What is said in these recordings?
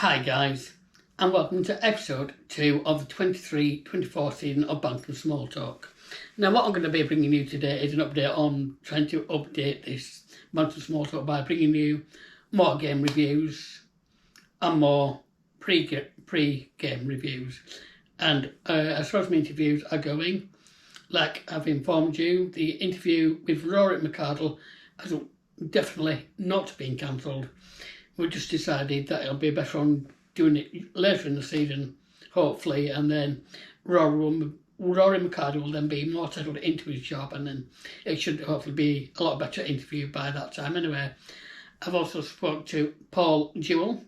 Hi guys, and welcome to episode 2 of the 23-24 season of Bantams SmallTalk. Now what I'm going to be bringing you today is an update on trying to update this Bantams SmallTalk by bringing you more game reviews and more pre-game reviews. And as far as my interviews are going, like I've informed you, the interview with Rory McArdle has definitely not been cancelled. We just decided that it'll be better on doing it later in the season, hopefully, and then Rory McArdle will then be more settled into his job, and then it should hopefully be a lot better interview by that time anyway. I've also spoke to Paul Jewell,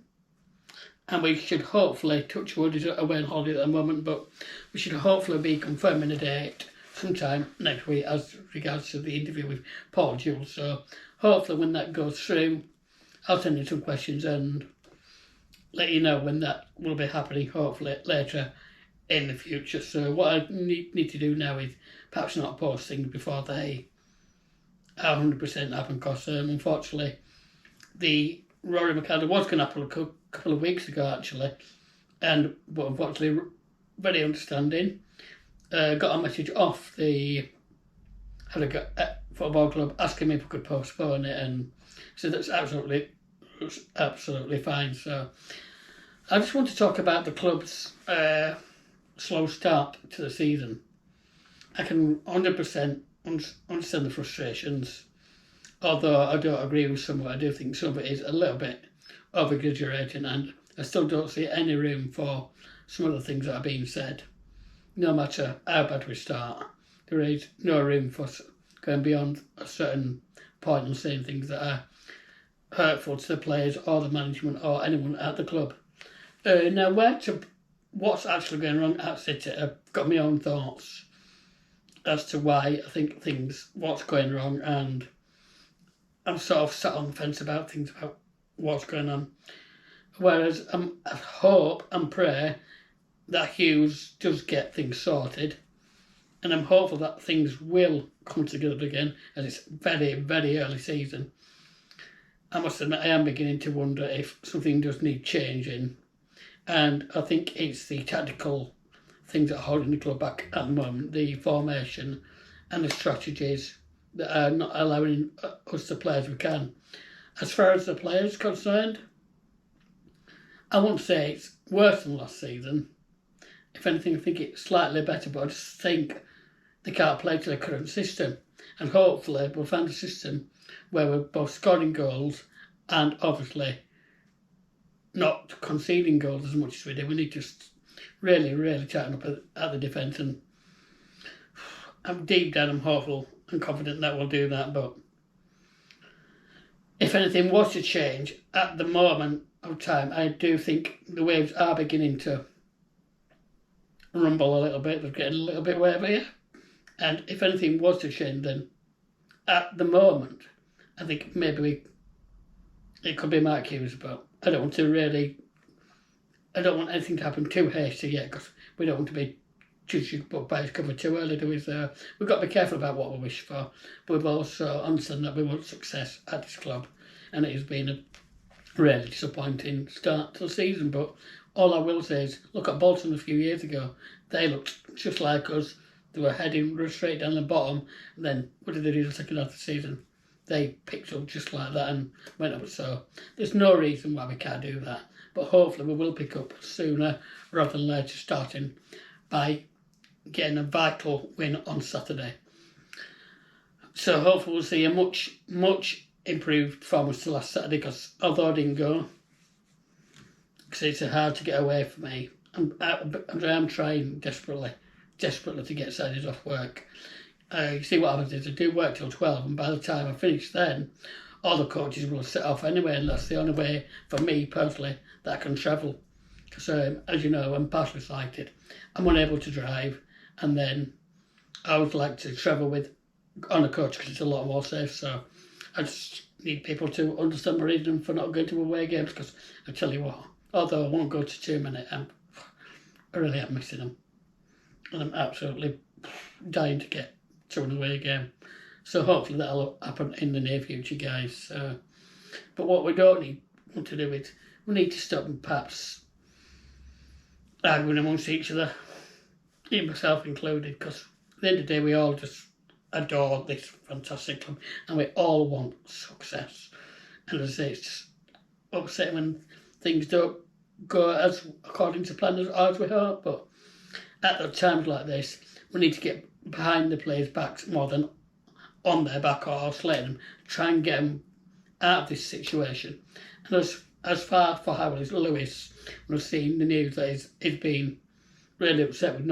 and we should hopefully, touch wood, he's away on holiday at the moment, but we should hopefully be confirming a date sometime next week as regards to the interview with Paul Jewell. So hopefully when that goes through, I'll send you some questions and let you know when that will be happening, hopefully later in the future. So what I need to do now is perhaps not post things before they are 100% happen, because unfortunately the Rory McArdle was going to happen a couple of weeks ago actually, but unfortunately very understanding. Got a message off the football club asking me if we could postpone it, and so that's absolutely fine. So I just want to talk about the club's slow start to the season. I can 100% understand the frustrations, although I don't agree with some of it. I do think some of it is a little bit over-exaggerating, and I still don't see any room for some of the things that are being said. No matter how bad we start, there is no room for going beyond a certain point and saying things that are hurtful to the players or the management or anyone at the club. Now, what's actually going wrong at City, I've got my own thoughts as to why I think what's going wrong, and I'm sort of sat on the fence about things about what's going on. Whereas I hope and pray that Hughes does get things sorted, and I'm hopeful that things will come together again, as it's very, very early season. I must admit, I am beginning to wonder if something does need changing, and I think it's the tactical things that are holding the club back at the moment, the formation and the strategies that are not allowing us to play as we can. As far as the players concerned, I won't say it's worse than last season. If anything, I think it's slightly better, but I just think they can't play to the current system, and hopefully we'll find a system where we're both scoring goals and obviously not conceding goals as much as we do. We need to really, really tighten up at the defence, and I'm deep down, I'm hopeful and confident that we'll do that. But if anything was to change at the moment of time, I do think the waves are beginning to rumble a little bit. They're getting a little bit wavy, and if anything was to change, then at the moment I think maybe it could be Mark Hughes, but I don't want anything to happen too hasty yet, because we don't want to be judging book by his cover too early, do we? So we've got to be careful about what we wish for, but we've also understand that we want success at this club, and it has been a really disappointing start to the season. But all I will say is, look at Bolton a few years ago. They looked just like us. They were heading straight down the bottom, and then what did they do the second half of the season? They picked up just like that and went up. So there's no reason why we can't do that. But hopefully we will pick up sooner rather than later, starting by getting a vital win on Saturday. So hopefully we'll see a much improved performance to last Saturday, because although I didn't go, because it's hard to get away from me, I'm trying desperately to get Saturdays off work. You see what happens is I do work till 12, and by the time I finish then, all the coaches will set off anyway, and that's the only way for me personally that I can travel. Because as you know, I'm partially sighted. I'm unable to drive, and then I would like to travel on a coach because it's a lot more safe. So I just need people to understand my reason for not going to away games, because I tell you what, although I won't go to too many, I really am missing them, and I'm absolutely dying to get to an away game. So hopefully that'll happen in the near future, guys. But what we don't want to do is we need to stop and perhaps arguing amongst each other, even myself included, because at the end of the day we all just adore this fantastic club and we all want success. And as I say, it's just upsetting when things don't go as according to plan as we hope, but at the times like this we need to get behind the players' backs more than on their back or let them, try and get them out of this situation. And as far for how is Lewis, when I've seen the news that he's been really upset with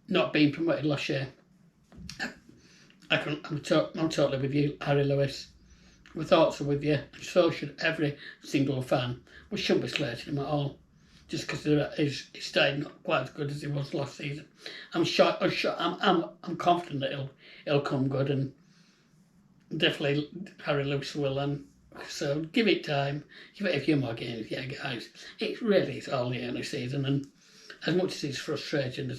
not being promoted last year. I'm totally with you, Harry Lewis. My thoughts are with you, and so should every single fan. We shouldn't be slating him at all, just because he's stayed not quite as good as he was last season. I'm confident that he'll come good, and definitely Harry Lewis will. And so give it time, give it a few more games, yeah, guys. It really is all the early season, and as much as it's frustrating,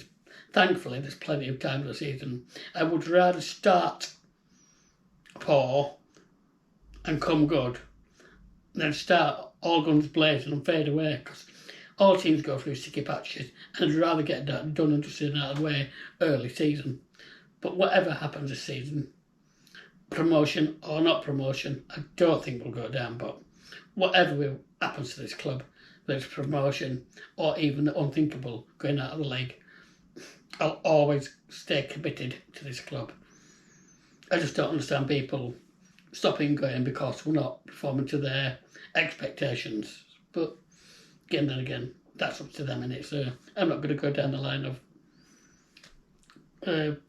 thankfully there's plenty of time of the season. I would rather start poor and come good than start all guns blazing and fade away, because all teams go through sticky patches, and I'd rather get that done and just out of the way early season. But whatever happens this season, promotion or not promotion, I don't think we'll go down, but whatever happens to this club, whether it's promotion or even the unthinkable, going out of the league, I'll always stay committed to this club. I just don't understand people stopping going because we're not performing to their expectations. But again, that's up to them, innit? So I'm not going to go down the line of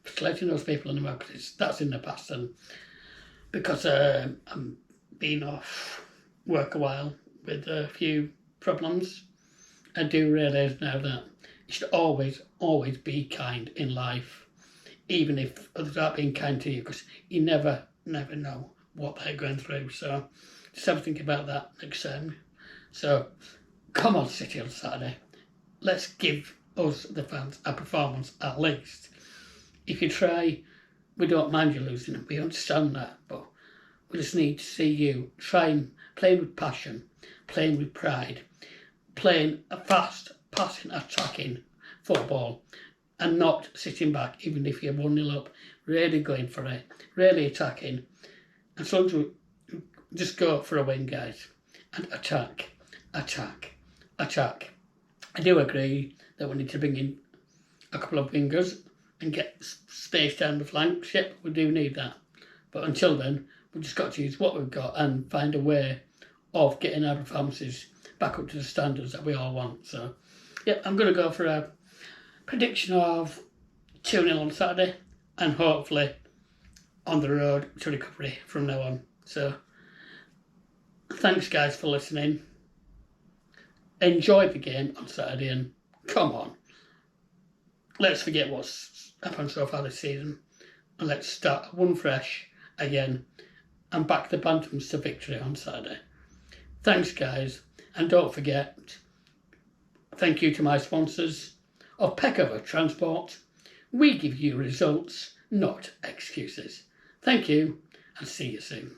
slating those people anymore, because that's in the past. And because I'm been off work a while with a few problems, I do realise now that you should always be kind in life, even if others aren't being kind to you, because you never know what they're going through. So just have a think about that next time. So come on, City on Saturday. Let's give us, the fans, a performance at least. If you try, we don't mind you losing, we understand that, but we just need to see you playing with passion, playing with pride, playing a fast, passing, attacking football, and not sitting back, even if you're 1-0 up, really going for it, really attacking. And so just go for a win, guys, and attack. I do agree that we need to bring in a couple of wingers and get space down the flank. Yep, we do need that. But until then, we've just got to use what we've got and find a way of getting our performances back up to the standards that we all want. So, yeah, I'm going to go for a prediction of 2-0 on Saturday, and hopefully on the road to recovery from now on. So, thanks guys for listening. Enjoy the game on Saturday, and come on, let's forget what's happened so far this season, and let's start one fresh again and back the Bantams to victory on Saturday. Thanks guys, and don't forget, thank you to my sponsors of Peckover Transport. We give you results, not excuses. Thank you, and see you soon.